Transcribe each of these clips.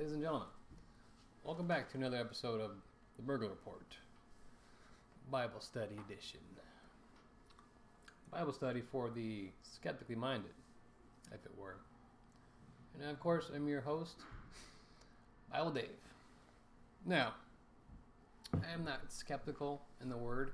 Ladies and gentlemen, welcome back to another episode of The Burglar Report, Bible Study Edition. Bible study for the skeptically minded, if it were. And of course, I'm your host, Bible Dave. Now, I am not skeptical in the Word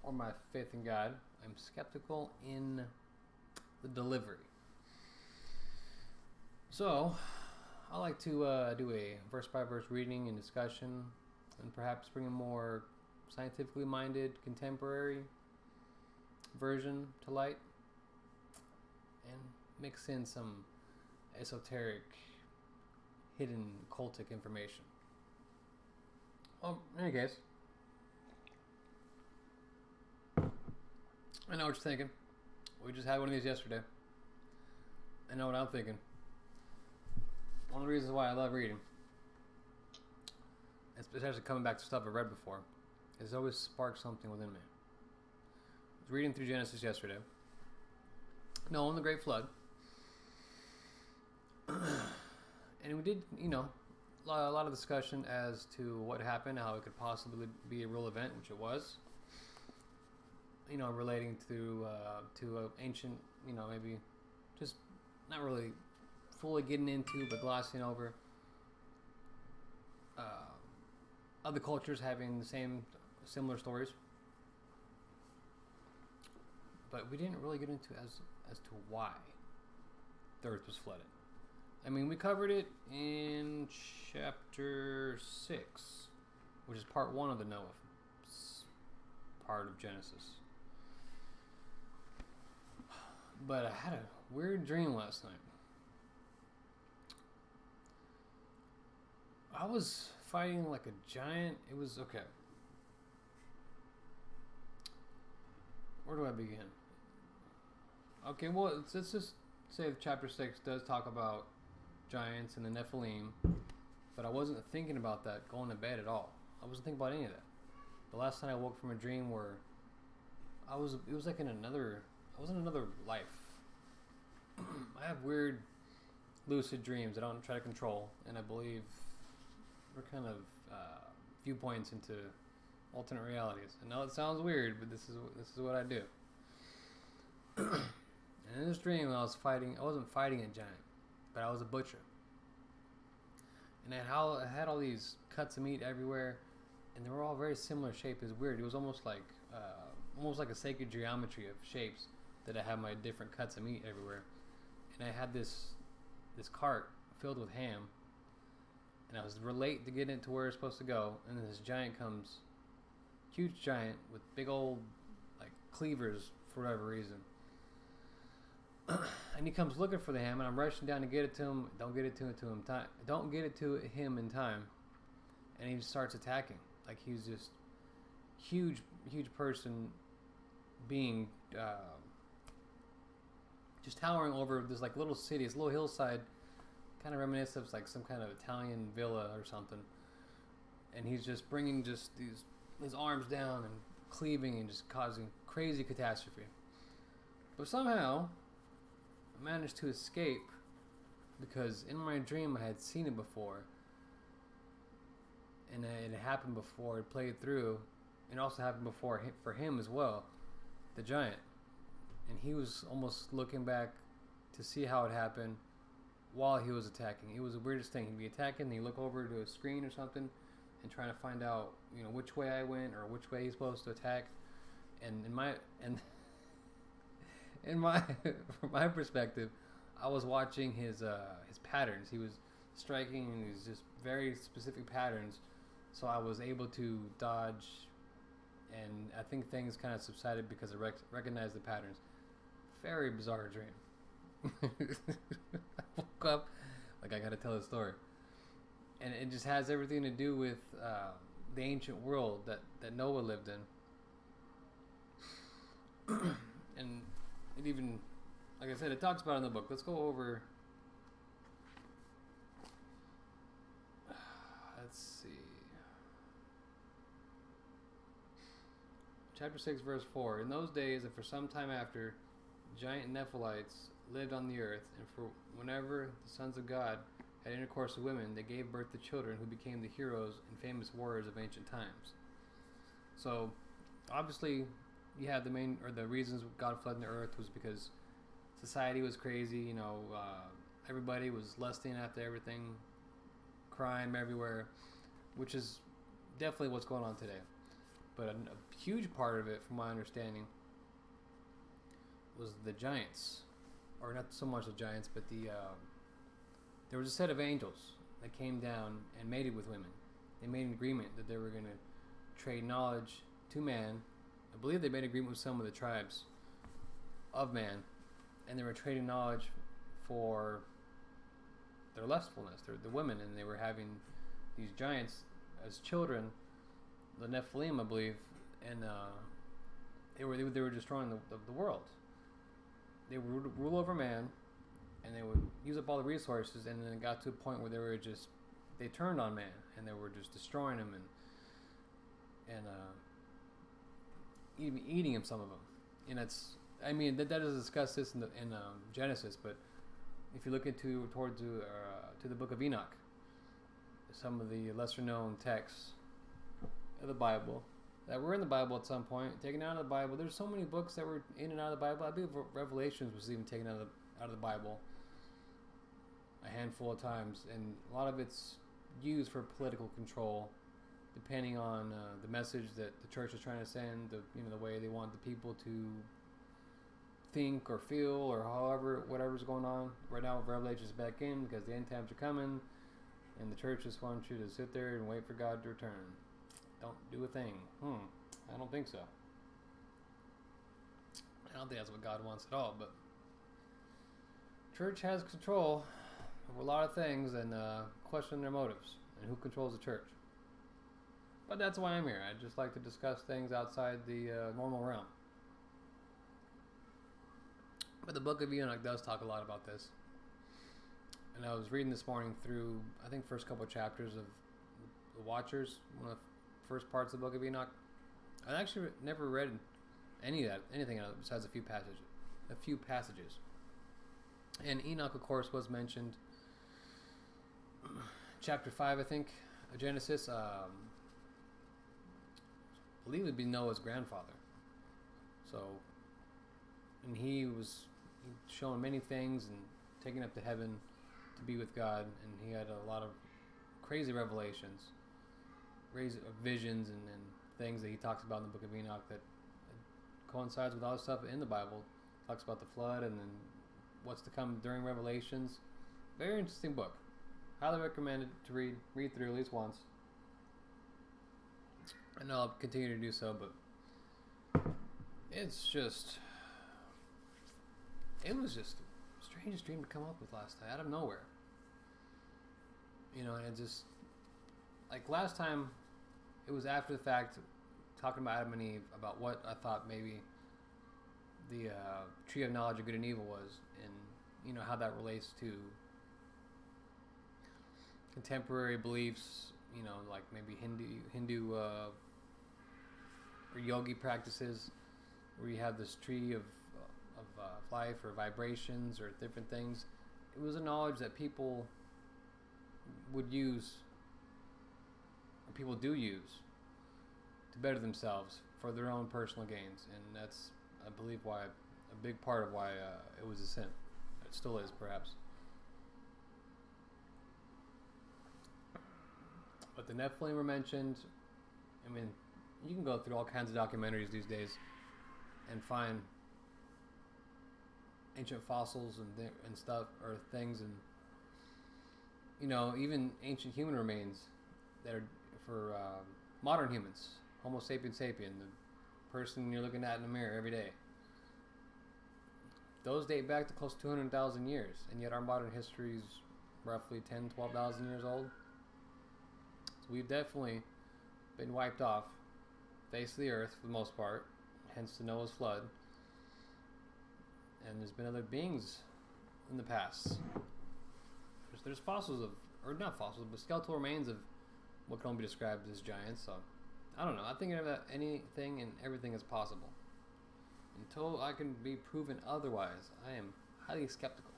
or my faith in God. I'm skeptical in the delivery. So, I like to do a verse-by-verse reading and discussion, and perhaps bring a more scientifically minded, contemporary version to light, and mix in some esoteric, hidden, cultic information. Well, in any case, I know what you're thinking. We just had one of these yesterday. I know what I'm thinking. One of the reasons why I love reading, especially coming back to stuff I've read before, is it always sparks something within me. I was reading through Genesis yesterday. Noah and the Great Flood. And we did, a lot of discussion as to what happened, how it could possibly be a real event, which it was. Relating to ancient, maybe just not really fully getting into, but glossing over other cultures having the similar stories. But we didn't really get into as to why the earth was flooded. I mean, we covered it in chapter 6, which is part 1 of the Noah part of Genesis. But I had a weird dream last night. I was fighting like a giant. It was okay. Where do I begin? Okay, well, let's just say chapter 6 does talk about giants and the Nephilim, but I wasn't thinking about that going to bed at all. I wasn't thinking about any of that. The last time I woke from a dream where it was like I was in another life. I have weird lucid dreams I don't try to control, and I believe they're kind of viewpoints into alternate realities. I know it sounds weird, but this is what I do. And in this dream, I wasn't fighting a giant, but I was a butcher. And I had all these cuts of meat everywhere, and they were all very similar shape. It was weird. It was almost like a sacred geometry of shapes that I had my different cuts of meat everywhere. And I had this cart filled with ham, and I was late to get into where it's supposed to go, and then this giant comes, huge giant with big old cleavers for whatever reason. And he comes looking for the ham, and I'm rushing down to get it to him. Don't get it to him in time, and he just starts attacking. Like he's just huge person being just towering over this little city, this little hillside, kind of reminiscent of some kind of Italian villa or something. And he's just bringing his arms down and cleaving and just causing crazy catastrophe. But somehow I managed to escape, because in my dream I had seen it before, and it happened before. It played through. It also happened before for him as well, the giant. And he was almost looking back to see how it happened while he was attacking. It was the weirdest thing. He'd be attacking, and he'd look over to a screen or something and trying to find out, which way I went or which way he's supposed to attack. And from my perspective, I was watching his patterns. He was striking in these just very specific patterns, so I was able to dodge, and I think things kind of subsided because I recognized the patterns. Very bizarre dream. I woke up I gotta tell the story, and it just has everything to do with the ancient world that Noah lived in. And it even, like I said, it talks about it in the book. Let's go over. Let's see. Chapter 6, verse 4. In those days, and for some time after, giant Nephilites lived on the earth, and for whenever the sons of God had intercourse with women, they gave birth to children who became the heroes and famous warriors of ancient times. So, obviously, you have the reasons God flooded the earth was because society was crazy. Everybody was lusting after everything, crime everywhere, which is definitely what's going on today. But a huge part of it, from my understanding, was the giants, or not so much the giants, but there was a set of angels that came down and mated with women. They made an agreement that they were going to trade knowledge to man. I believe they made an agreement with some of the tribes of man, and they were trading knowledge for their lustfulness, the women, and they were having these giants as children, the Nephilim, I believe, and they were destroying the world. They would rule over man, and they would use up all the resources, and then it got to a point where they turned on man, and they were just destroying him and even eating him, some of them. And that doesn't discuss this in Genesis, but if you look towards to the book of Enoch, some of the lesser known texts of the Bible that were in the Bible at some point, taken out of the Bible. There's so many books that were in and out of the Bible. I believe Revelations was even taken out of the Bible a handful of times, and a lot of it's used for political control, depending on the message that the church is trying to send, the way they want the people to think or feel, or whatever's going on. Right now, Revelation is back in because the end times are coming, and the church just wants you to sit there and wait for God to return. Don't do a thing. I don't think so. I don't think that's what God wants at all, but church has control over a lot of things, and question their motives and who controls the church. But that's why I'm here. I just like to discuss things outside the normal realm. But the book of Enoch does talk a lot about this. And I was reading this morning through, I think, first couple of chapters of The Watchers, one of the first parts of the book of Enoch. I actually never read anything of it besides a few passages. And Enoch, of course, was mentioned. Chapter 5, I think, of Genesis. I believe it would be Noah's grandfather. So, and he was shown many things and taken up to heaven to be with God, and he had a lot of crazy revelations, visions, and things that he talks about in the book of Enoch that coincides with all the stuff in the Bible. Talks about the flood and then what's to come during Revelations. Very interesting book. Highly recommended to read through at least once. I know I'll continue to do so, but it was just the strangest dream to come up with last night, out of nowhere. And it just, like last time, it was after the fact, talking about Adam and Eve, about what I thought maybe the tree of knowledge of good and evil was, and how that relates to contemporary beliefs, like maybe Hindu or yogi practices, where you have this tree of life or vibrations or different things. It was a knowledge that people would use, or people do use, to better themselves for their own personal gains, and that's, I believe, a big part of why it was a sin. It still is, perhaps. But the Nephilim were mentioned. I mean, you can go through all kinds of documentaries these days and find ancient fossils and stuff, or things, and even ancient human remains that are for modern humans, Homo sapiens sapien, the person you're looking at in the mirror every day. Those date back to close to 200,000 years, and yet our modern history is roughly 10, 12,000 years old. So we've definitely been wiped off face of the earth for the most part, hence the Noah's flood. And there's been other beings in the past. There's fossils or not fossils, but skeletal remains of what can only be described as giants. So, I don't know. I think that anything and everything is possible. Until I can be proven otherwise, I am highly skeptical.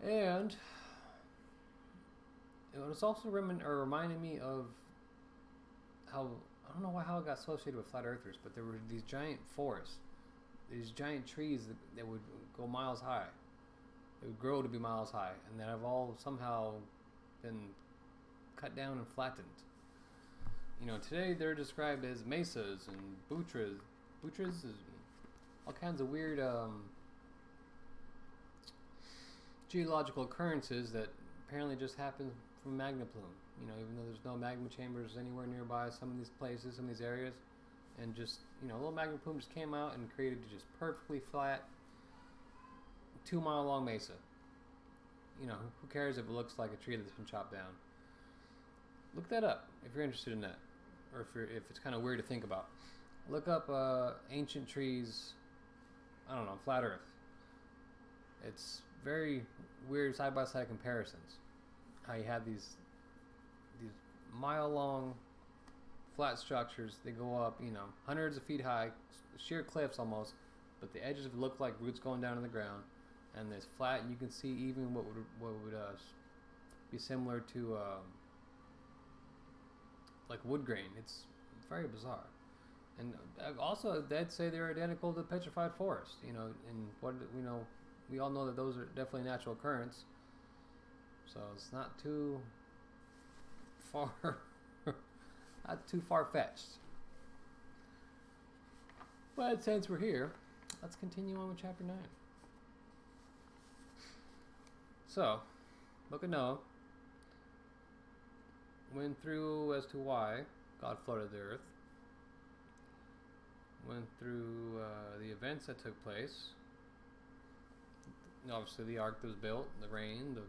And it was also reminding me of how, I don't know how it got associated with flat earthers, but there were these giant forests, these giant trees that would go miles high. They would grow to be miles high, and that have all somehow been cut down and flattened. Today they're described as mesas and butras, all kinds of weird geological occurrences that apparently just happen from magma plume. Even though there's no magma chambers anywhere nearby, some of these places, some of these areas, and just a little magma plume just came out and created just perfectly flat 2-mile long mesa. Who cares if it looks like a tree that's been chopped down? Look that up if you're interested in that, or if it's kind of weird to think about. Look up ancient trees. I don't know, flat Earth. It's very weird side by side comparisons. How you have these mile-long flat structures. They go up, hundreds of feet high, sheer cliffs almost, but the edges look like roots going down to the ground, and it's flat, and you can see even what would be similar to like wood grain. It's very bizarre. And also, they'd say they're identical to the petrified forest. And what we all know that those are definitely natural occurrence. So it's not too far, not too far-fetched. But since we're here, let's continue on with chapter 9. So, Book of Noah went through as to why God flooded the earth. Went through the events that took place. Obviously, the ark that was built, the rain, the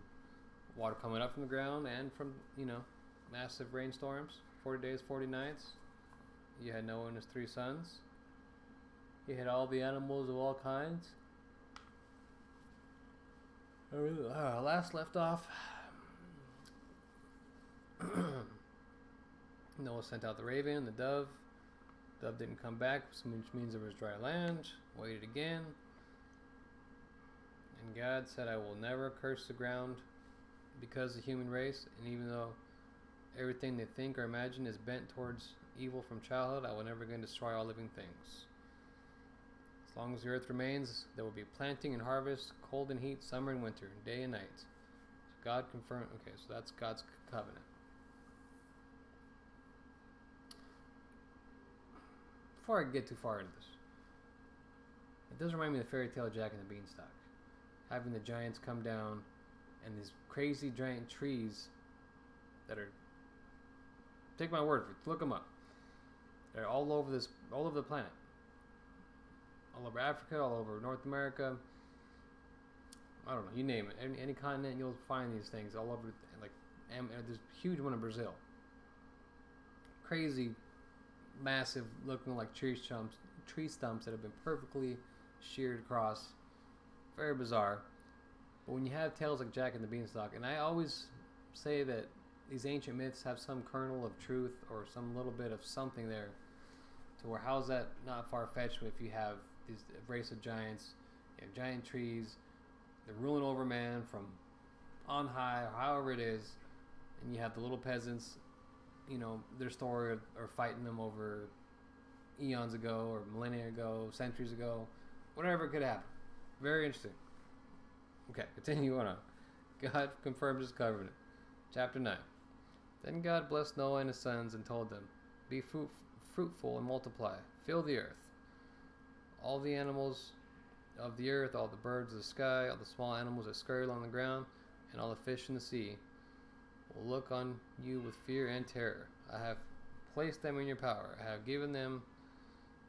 water coming up from the ground, and from, massive rainstorms, 40 days, 40 nights. You had Noah and his 3 sons. You had all the animals of all kinds. Last left off, Noah sent out the raven, the dove. Dove didn't come back, which means there was dry land. Waited again. And God said, I will never curse the ground because of the human race, and even though everything they think or imagine is bent towards evil from childhood, I will never again destroy all living things. As long as the earth remains, there will be planting and harvest, cold and heat, summer and winter, day and night. So God confirmed. Okay, so that's God's covenant. Before I get too far into this, it does remind me of the fairy tale of Jack and the Beanstalk. Having the giants come down and these crazy giant trees that are, take my word for it, look them up. They're all over the planet. All over Africa, all over North America. I don't know, you name it. Any continent, you'll find these things all over. There's a huge one in Brazil. Crazy, massive, looking like tree stumps that have been perfectly sheared across. Very bizarre. But when you have tales like Jack and the Beanstalk, and I always say that these ancient myths have some kernel of truth or some little bit of something there, to where how's that not far-fetched if you have these race of giants, you have giant trees, they're ruling over man from on high, or however it is, and you have the little peasants, their story of fighting them over eons ago or millennia ago, centuries ago, whatever could happen. Very interesting. Okay, continue on. God confirms his covenant. Chapter 9. Then God blessed Noah and his sons and told them, be fruitful and multiply, fill the earth. All the animals of the earth, all the birds of the sky, all the small animals that scurry along the ground, and all the fish in the sea will look on you with fear and terror. I have placed them in your power. I have given them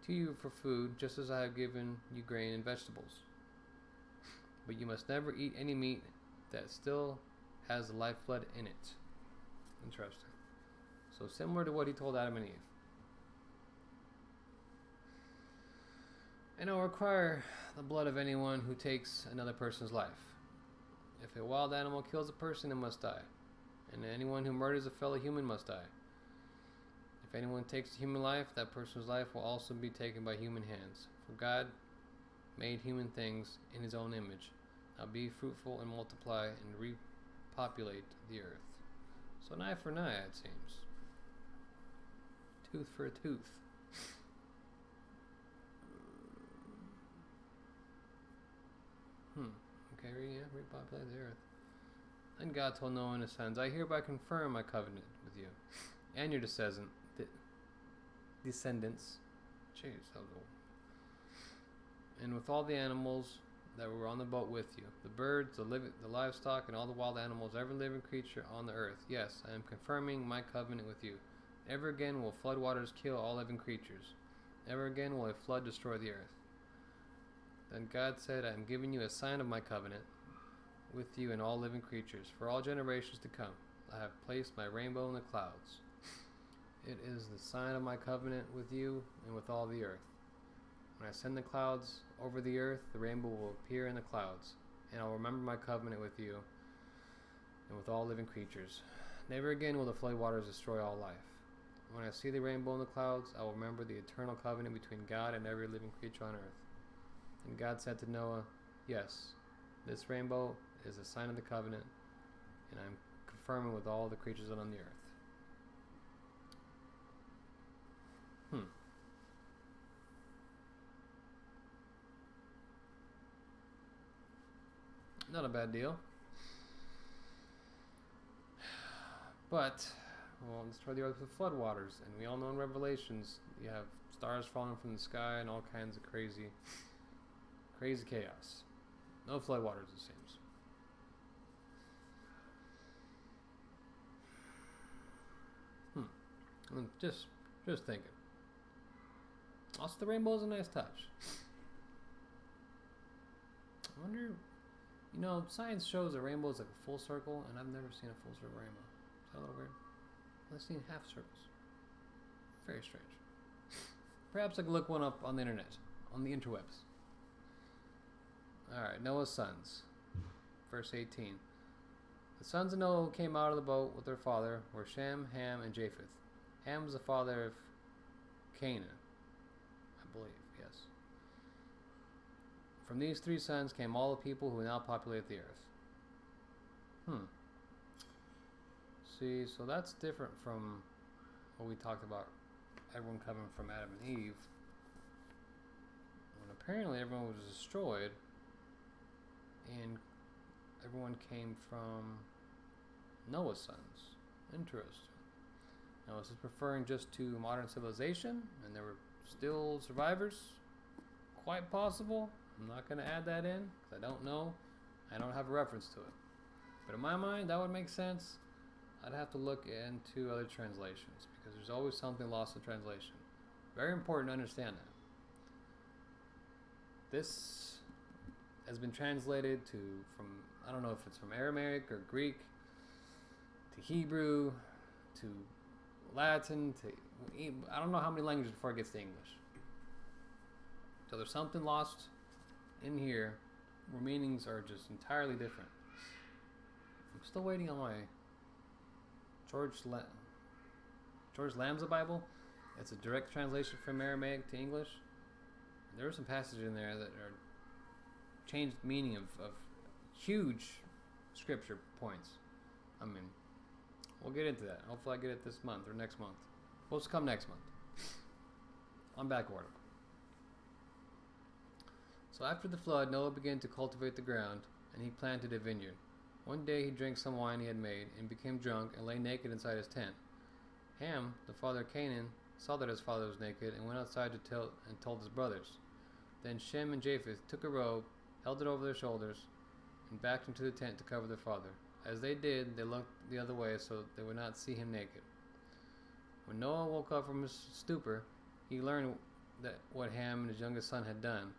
to you for food, just as I have given you grain and vegetables. But you must never eat any meat that still has the lifeblood in it. Interesting. So similar to what he told Adam and Eve. And I will require the blood of anyone who takes another person's life. If a wild animal kills a person, it must die. And anyone who murders a fellow human must die. If anyone takes a human life, that person's life will also be taken by human hands. For God made human things in his own image. Now be fruitful and multiply and repopulate the earth. So an eye for an eye, it seems. Tooth for a tooth. Okay, repopulate the earth. Then God told Noah and his sons, I hereby confirm my covenant with you and your descendants. Jeez, that was old. And with all the animals that were on the boat with you, the birds, the livestock, and all the wild animals, every living creature on the earth. Yes, I am confirming my covenant with you. Never again will floodwaters kill all living creatures. Never again will a flood destroy the earth. Then God said, I am giving you a sign of my covenant with you and all living creatures. For all generations to come, I have placed my rainbow in the clouds. It is the sign of my covenant with you and with all the earth. When I send the clouds over the earth, the rainbow will appear in the clouds, and I will remember my covenant with you and with all living creatures. Never again will the flood waters destroy all life. When I see the rainbow in the clouds, I will remember the eternal covenant between God and every living creature on earth. And God said to Noah, yes, this rainbow is a sign of the covenant, and I am confirming with all the creatures on the earth. Not a bad deal. But, well, destroy the earth with floodwaters. And we all know in Revelations, you have stars falling from the sky and all kinds of crazy chaos. No floodwaters, it seems. Just thinking. Also, the rainbow is a nice touch. I wonder, science shows a rainbow is like a full circle, and I've never seen a full circle rainbow. Is that a little weird? I've seen half circles. Very strange. Perhaps I could look one up on the internet, on the interwebs. Alright, Noah's sons. Verse 18. The sons of Noah who came out of the boat with their father were Shem, Ham, and Japheth. Ham was the father of Canaan, I believe, yes. From these three sons came all the people who now populate the earth. See, so that's different from what we talked about, everyone coming from Adam and Eve. When apparently everyone was destroyed, and everyone came from Noah's sons. Interesting. Now, is this referring just to modern civilization, and there were still survivors? Quite possible. I'm not going to add that in, because I don't know. I don't have a reference to it. But in my mind, that would make sense. I'd have to look into other translations, because there's always something lost in translation. Very important to understand that. This has been translated from, I don't know if it's from Aramaic or Greek, to Hebrew, to Latin, I don't know how many languages before it gets to English. So there's something lost in here where meanings are just entirely different. I'm still waiting on my George Lamb's Bible. It's a direct translation from Aramaic to English. There are some passages in there that are changed meaning of huge scripture points. I mean, we'll get into that. Hopefully I get it this month or next month. What's to come next month? I'm back order. So after the flood, Noah began to cultivate the ground, and he planted a vineyard. One day he drank some wine he had made, and became drunk, and lay naked inside his tent. Ham, the father of Canaan, saw that his father was naked, and went outside and told his brothers. Then Shem and Japheth took a robe, held it over their shoulders, and backed into the tent to cover their father. As they did, they looked the other way so they would not see him naked. When Noah woke up from his stupor, he learned that what Ham and his youngest son had done.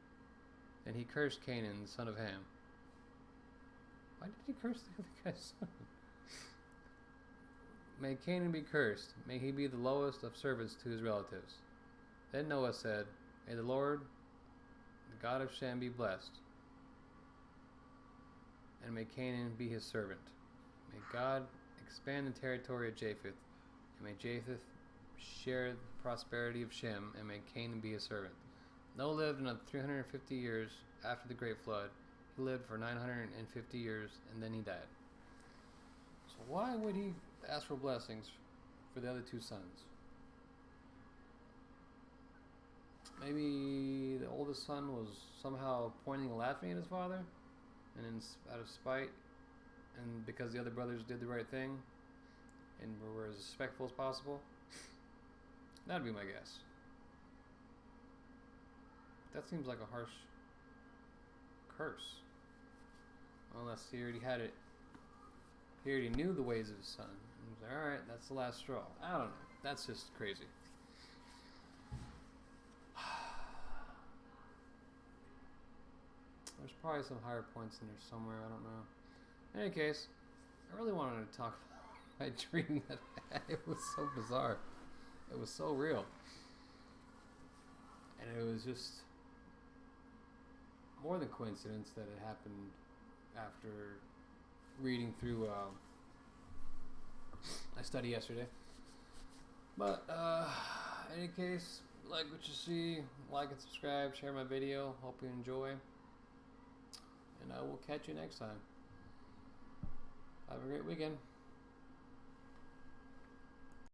Then he cursed Canaan, the son of Ham. Why did he curse the other guy's son? May Canaan be cursed. May he be the lowest of servants to his relatives. Then Noah said, May the Lord, the God of Shem, be blessed, and may Canaan be his servant. May God expand the territory of Japheth, and may Japheth share the prosperity of Shem, and may Canaan be his servant. Noah lived another 350 years after the great flood. He lived for 950 years and then he died. So why would he ask for blessings for the other two sons? Maybe the oldest son was somehow pointing and laughing at his father, and out of spite, and because the other brothers did the right thing and were as respectful as possible. That'd be my guess. That seems like a harsh curse. Unless he already had it. He already knew the ways of his son. And he was like, alright, that's the last straw. I don't know. That's just crazy. There's probably some higher points in there somewhere. I don't know. In any case, I really wanted to talk about my dream that I had. It was so bizarre. It was so real. And it was just more than coincidence that it happened after reading through I studied yesterday. But in any case, like what you see, like and subscribe, share my video. Hope you enjoy. And I will catch you next time. Have a great weekend.